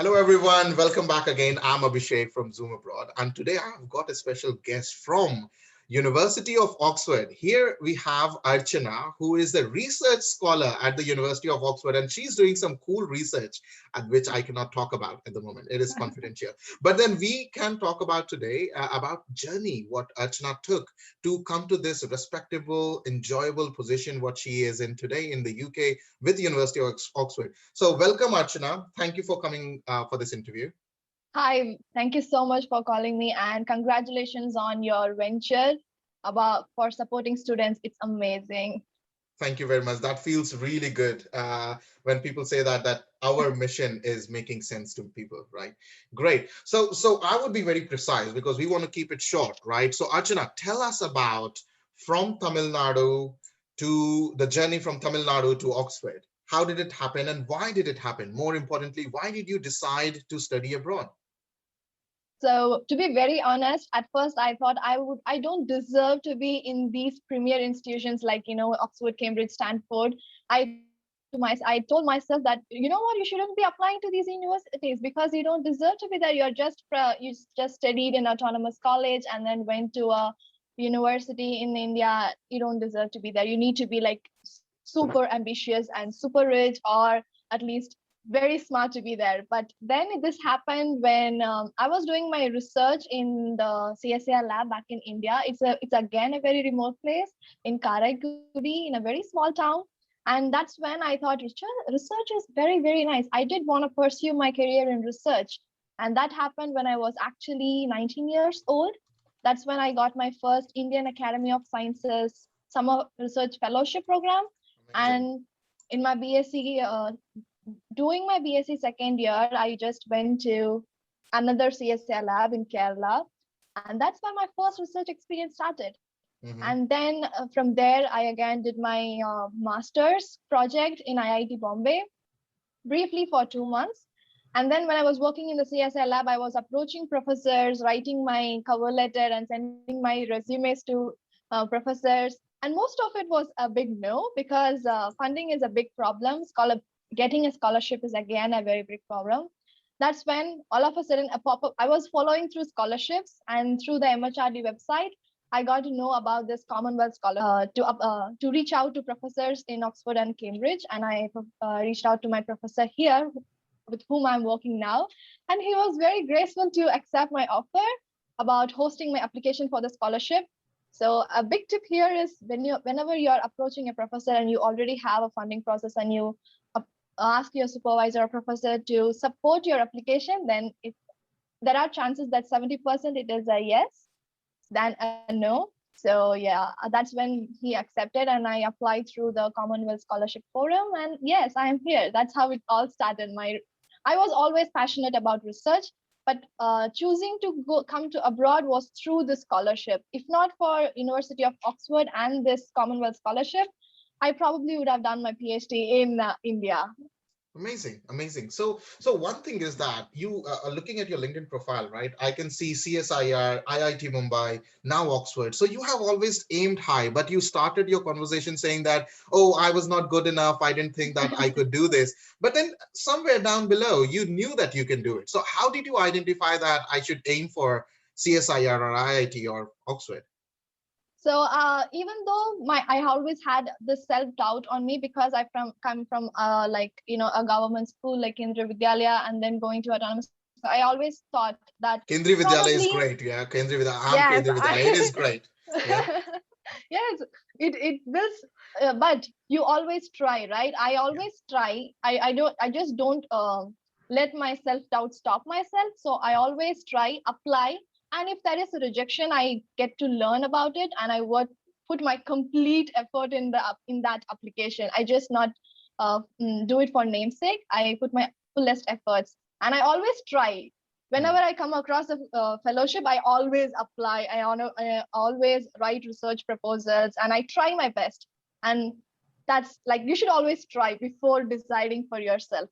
Hello, everyone. Welcome back again. I'm Abhishek from Zoom Abroad, and today I've got a special guest from University of Oxford. Here we have Archana, who is a research scholar at the University of Oxford, and she's doing some cool research at which I cannot talk about at the moment. It is confidential. But then we can talk about today about journey, what Archana took to come to this respectable, enjoyable position, what she is in today in the UK with the University of Oxford. So welcome, Archana. Thank you for coming for this interview. Hi, thank you so much for calling me and congratulations on your venture about for supporting students. It's amazing. Thank you very much. That feels really good when people say that our mission is making sense to people, right? Great. So I would be very precise because we want to keep it short, right? So Archana, tell us about from Tamil Nadu to the journey from Tamil Nadu to Oxford. How did it happen and why did it happen? More importantly, why did you decide to study abroad? So to be very honest, at first I thought I don't deserve to be in these premier institutions like Oxford, Cambridge, Stanford. I told myself that what, you shouldn't be applying to these universities because you don't deserve to be there. You just studied in autonomous college and then went to a university in India. You don't deserve to be there. You need to be like super ambitious and super rich, or at least very smart to be there. But then this happened when I was doing my research in the CSIR lab back in India. It's again a very remote place in Karaikudi in a very small town. And that's when I thought research is very, very nice. I did want to pursue my career in research. And that happened when I was actually 19 years old. That's when I got my first Indian Academy of Sciences summer research fellowship program. Amazing. And in my BSc, doing my BSc second year, I just went to another CSI lab in Kerala. And that's where my first research experience started. Mhm. And then from there, I again did my master's project in IIT Bombay, briefly for 2 months. And then when I was working in the CSI lab, I was approaching professors, writing my cover letter and sending my resumes to professors. And most of it was a big no because funding is a big problem. Getting a scholarship is again a very big problem. That's when all of a sudden a pop-up, I was following through scholarships and through the MHRD website, I got to know about this Commonwealth Scholarship to reach out to professors in Oxford and Cambridge. And I reached out to my professor here with whom I'm working now. And he was very graceful to accept my offer about hosting my application for the scholarship. So a big tip here is whenever you're approaching a professor and you already have a funding process and you ask your supervisor or professor to support your application, then there are chances that 70% it is a yes than a no. So yeah, that's when he accepted and I applied through the Commonwealth Scholarship Forum. And yes, I am here. That's how it all started. I was always passionate about research, but choosing to come to abroad was through the scholarship. If not for University of Oxford and this Commonwealth Scholarship, I probably would have done my PhD in India. Amazing, amazing. So one thing is that you are looking at your LinkedIn profile, right? I can see CSIR, IIT Mumbai, now Oxford. So you have always aimed high, but you started your conversation saying that, oh, I was not good enough. I didn't think that I could do this. But then somewhere down below, you knew that you can do it. So how did you identify that I should aim for CSIR or IIT or Oxford? So even though I always had this self doubt on me because come from like a government school like Kendriya Vidyalaya and then going to autonomous, I always thought that Kendriya Vidyalaya probably is great. Yeah, Kendriya Vidyalaya. I'm yes, Kendriya Vidyalaya. It is great. Yeah. yes, it builds, but you always try, right? I Yeah. always try. I just don't let my self doubt stop myself. So I always try, apply, and if there is a rejection, I get to learn about it, and I would put my complete effort in that application. I just not do it for namesake. I put my fullest efforts, and I always try. Whenever Hmm. I come across a fellowship, I always apply. I always write research proposals, and I try my best. And that's like you should always try before deciding for yourself.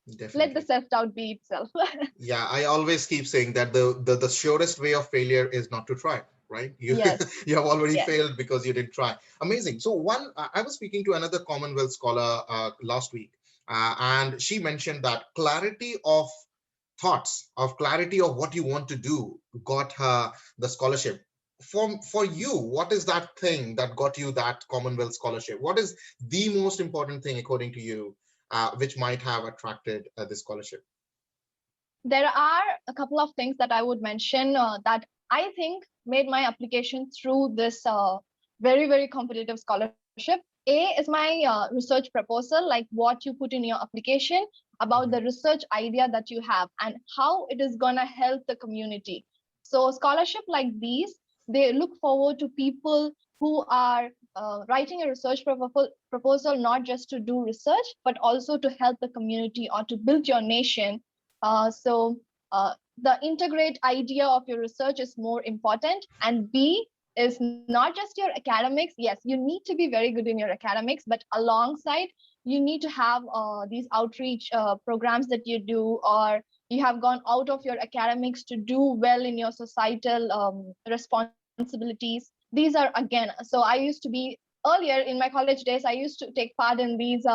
Let the Definitely. self doubt be itself. Yeah, I always keep saying that the surest way of failure is not to try, right? You Yes, you have already yes. failed because you didn't try. Amazing. So I was speaking to another Commonwealth scholar last week, and she mentioned that clarity of thoughts, of clarity of what you want to do, got her the scholarship. For you, what is that thing that got you that Commonwealth Scholarship? What is the most important thing, according to you, which might have attracted this scholarship? There are a couple of things that I would mention that I think made my application through this very, very competitive scholarship. A is my research proposal, like what you put in your application about the research idea that you have and how it is going to help the community. So scholarship like these, they look forward to people who are writing a research proposal, not just to do research, but also to help the community or to build your nation. So the integrate idea of your research is more important. And B is not just your academics. Yes, you need to be very good in your academics, but alongside, you need to have these outreach programs that you do, or you have gone out of your academics to do well in your societal responsibilities. These are, again, so I used to be earlier in my college days, I used to take part in these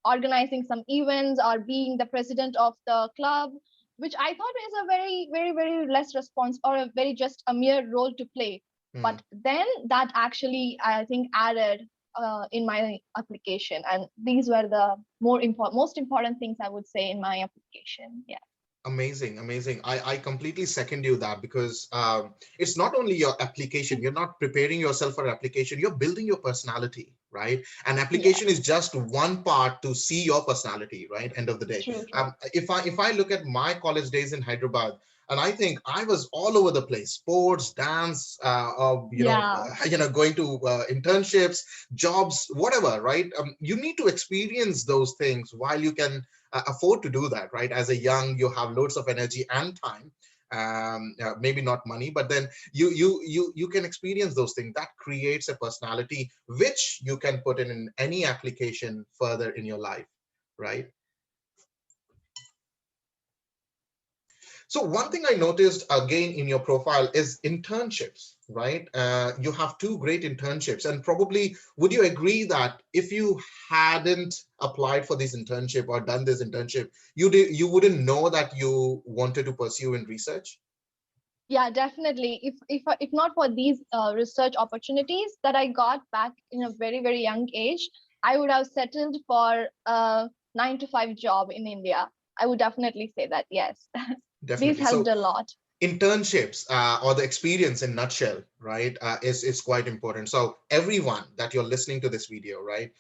organizing some events or being the president of the club, which I thought is a very, very, very less response or a very just a mere role to play. Hmm. But then that actually, I think, added in my application. And these were the most important things I would say in my application. Yeah. Amazing, amazing. I completely second you that, because it's not only your application, you're not preparing yourself for application, you're building your personality, right? And Yes. application is just one part to see your personality, right? End of the day. True, true. If I look at my college days in Hyderabad, and I think I was all over the place, sports, dance, Yeah. going to internships, jobs, whatever, right? You need to experience those things while you can afford to do that, right? As a young, you have loads of energy and time, maybe not money, but then you can experience those things. That creates a personality which you can put in any application further in your life, right? So one thing I noticed again in your profile is internships, right? You have two great internships, and probably would you agree that if you hadn't applied for this internship or done this internship, you wouldn't know that you wanted to pursue in research? Yeah, definitely. If not for these research opportunities that I got back in a very, very young age, I would have settled for a 9 to 5 job in India. I would definitely say that, yes. These Definitely. helped So a lot. internships, or the experience in nutshell, right, is quite important. So everyone that you're listening to this video, right,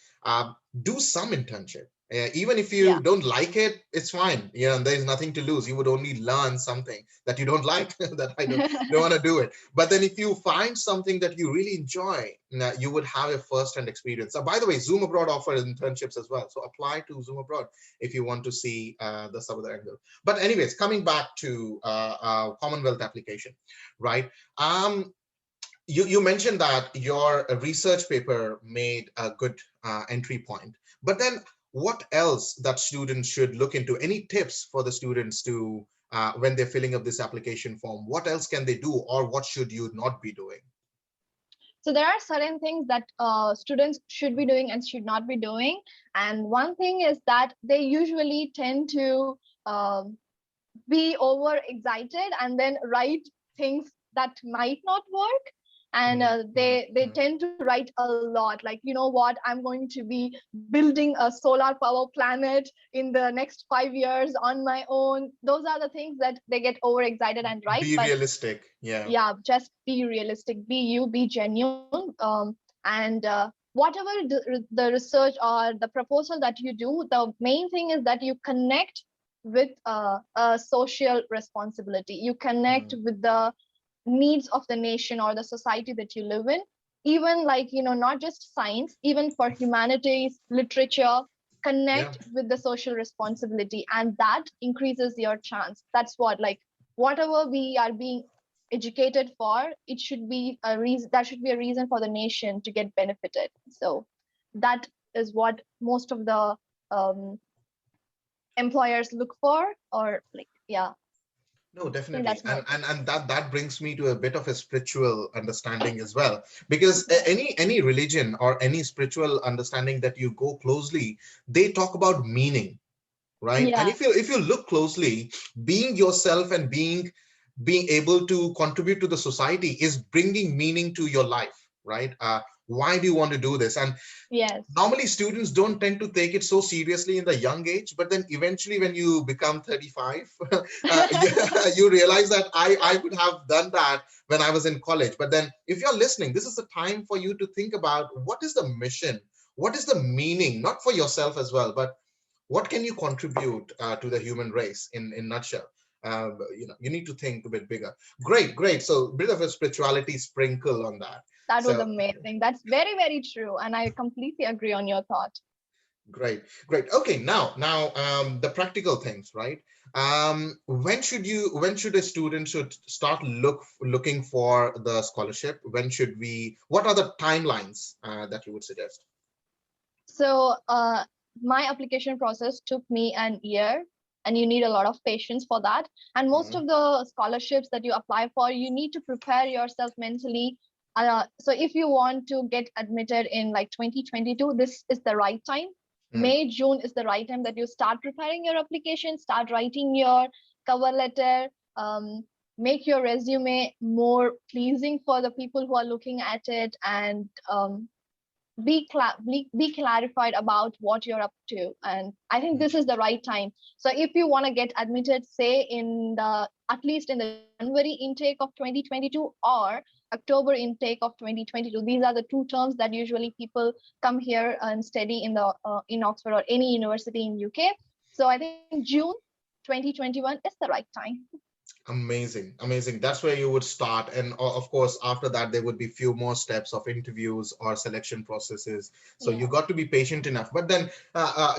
do some internship. Even if you Yeah. don't like it, it's fine. There's nothing to lose. You would only learn something that you don't like, that I don't want to do it. But then if you find something that you really enjoy, you would have a first-hand experience. By the way, Zoom Abroad offers internships as well. So apply to Zoom Abroad if you want to see the some other angle. But anyways, coming back to Commonwealth application, right? You mentioned that your research paper made a good entry point, but then what else that students should look into? Any tips for the students to when they're filling up this application form? What else can they do, or what should you not be doing? So there are certain things that students should be doing and should not be doing. And one thing is that they usually tend to be over excited and then write things that might not work, and Mm, mm, they mm. tend to write a lot, like, you know what, I'm going to be building a solar power planet in the next 5 years on my own. Those are the things that they get over excited and write. Be But realistic. Yeah. yeah, just be realistic, be you, be genuine, and whatever the research or the proposal that you do, the main thing is that you connect with a social responsibility, you connect Mm, with the needs of the nation or the society that you live in. Even, like, not just science, even for humanities, literature, yeah. connect with the social responsibility, and that increases your chance. That's what, like, whatever we are being educated for, it should be a reason, that should be a reason for the nation to get benefited. So that is what most of the um, employers look for, or like, yeah, I No, think definitely. that's more And that brings me to a bit of a spiritual understanding as well. Because any religion or any spiritual understanding that you go closely, they talk about meaning, right? And Yeah. if you look closely, being yourself and being able to contribute to the society is bringing meaning to your life, right? Why do you want to do this? And Yes. normally students don't tend to take it so seriously in the young age, but then eventually when you become 35, you realize that I would have done that when I was in college. But then if you're listening, this is the time for you to think about what is the mission, what is the meaning, not for yourself as well, but what can you contribute to the human race in nutshell. You need to think a bit bigger. Great, so a bit of a spirituality sprinkle on that. That was So amazing. That's very, very true. And I completely agree on your thought. great. Okay, now the practical things, right? When should a student should start looking for the scholarship? When should we? What are the timelines that you would suggest? So my application process took me an year, and you need a lot of patience for that. And most Mhm. of the scholarships that you apply for, you need to prepare yourself mentally. So if you want to get admitted in like 2022, this is the right time. Mm. May, June is the right time that you start preparing your application, start writing your cover letter, make your resume more pleasing for the people who are looking at it, and be clarified about what you're up to. And I think this is the right time. So if you want to get admitted, say in the at least in the January intake of 2022 or October intake of 2022, these are the two terms that usually people come here and study in Oxford or any university in UK. So I think June 2021 is the right time. Amazing. That's where you would start. And of course, after that, there would be few more steps of interviews or selection processes. So you Yes. got to be patient enough. But then,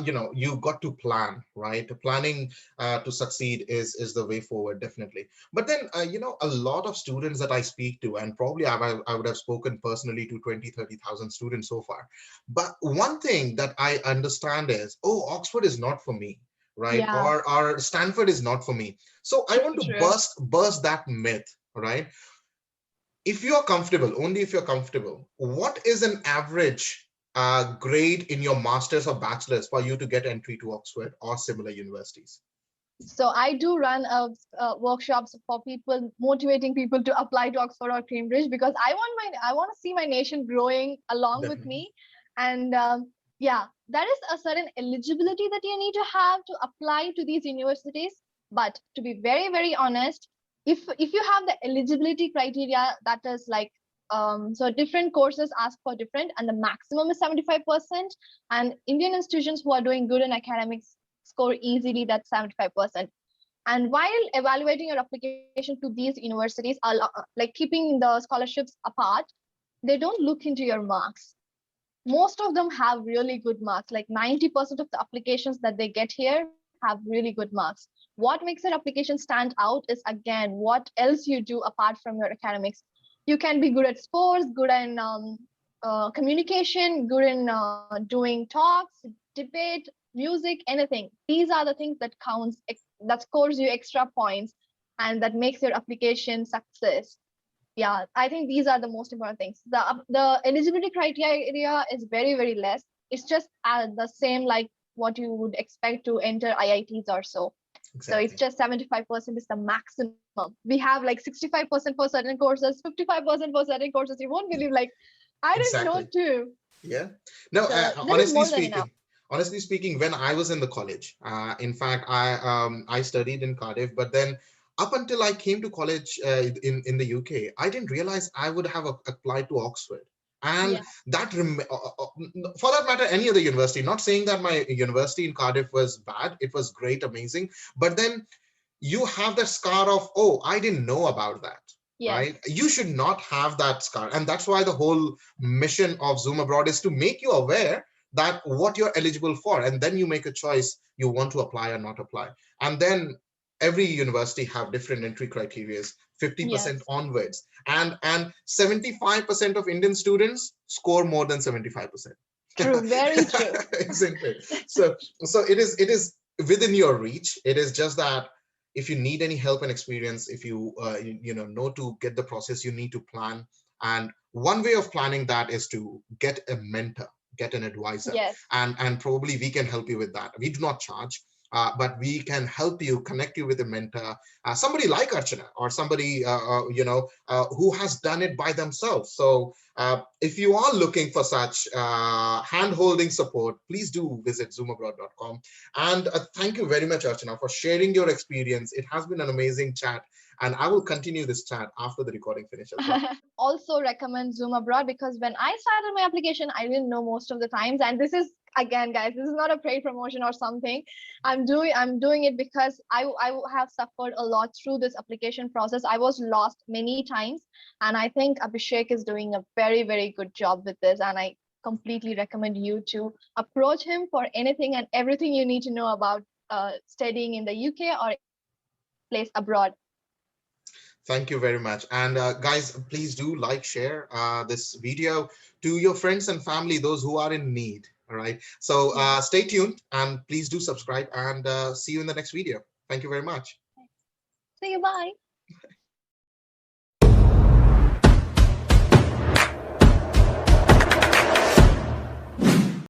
you got to plan, right? Planning to succeed is the way forward, definitely. But then, a lot of students that I speak to, and probably I would have spoken personally to 20, 30,000 students so far. But one thing that I understand is, oh, Oxford is not for me, right? Yeah. Or Stanford is not for me. So I want True. to True. burst that myth, right? If you're comfortable, only if you're comfortable, what is an average grade in your master's or bachelor's for you to get entry to Oxford or similar universities? So I do run workshops for people, motivating people to apply to Oxford or Cambridge, because I want to see my nation growing along with Definitely. me. And yeah, there is a certain eligibility that you need to have to apply to these universities. But to be very, very honest, if you have the eligibility criteria, that is like so different courses ask for different, and the maximum is 75%. And Indian institutions who are doing good in academics score easily that 75%. And while evaluating your application to these universities, like keeping the scholarships apart, they don't look into your marks. Most of them have really good marks. Like 90% of the applications that they get here have really good marks. What makes your application stand out is, again, what else you do apart from your academics. You can be good at sports, good in communication, good in doing talks, debate, music, anything. These are the things that counts, that scores you extra points, and that makes your application success. Yeah, I think these are the most important things. The eligibility criteria is very, very less. It's just the same like what you would expect to enter IITs or so. So it's Exactly. just 75% is the maximum. We have like 65% for certain courses, 55% for certain courses. You won't believe, like, I didn't know Exactly. too. Yeah. No, So this is honestly more than enough. speaking, when I was in the college, in fact, I studied in Cardiff, but then up until I came to college in the UK, I didn't realize I would have applied to Oxford. And Yeah. for that matter, any other university, not saying that my university in Cardiff was bad, it was great, amazing. But then you have that scar of, oh, I didn't know about that, right? Yes. You should not have that scar. And that's why the whole mission of Zoom Abroad is to make you aware that what you're eligible for, and then you make a choice you want to apply or not apply. And then every university have different entry criteria, 50% Yes. onwards, and 75% of Indian students score more than 75%. True. Very true. Isn't it? So it is within your reach. It is just that if you need any help and experience, if you know to get the process, you need to plan. And one way of planning that is to get a mentor, get an advisor, Yes. and probably we can help you with that. We do not charge. but we can help you, connect you with a mentor, somebody like Archana, or somebody who has done it by themselves. So if you are looking for such hand-holding support, please do visit zoomabroad.com. And thank you very much, Archana, for sharing your experience. It has been an amazing chat, and I will continue this chat after the recording finishes. Also recommend Zoom Abroad, because when I started my application, I didn't know most of the times. And this is, again, guys, this is not a paid promotion or something. I'm doing it because I have suffered a lot through this application process. I was lost many times, and I think Abhishek is doing a very, very good job with this. And I completely recommend you to approach him for anything and everything you need to know about studying in the UK or place abroad. Thank you very much. And guys, please do like, share this video to your friends and family, those who are in need. All right. So stay tuned and please do subscribe, and see you in the next video. Thank you very much. See you. Bye.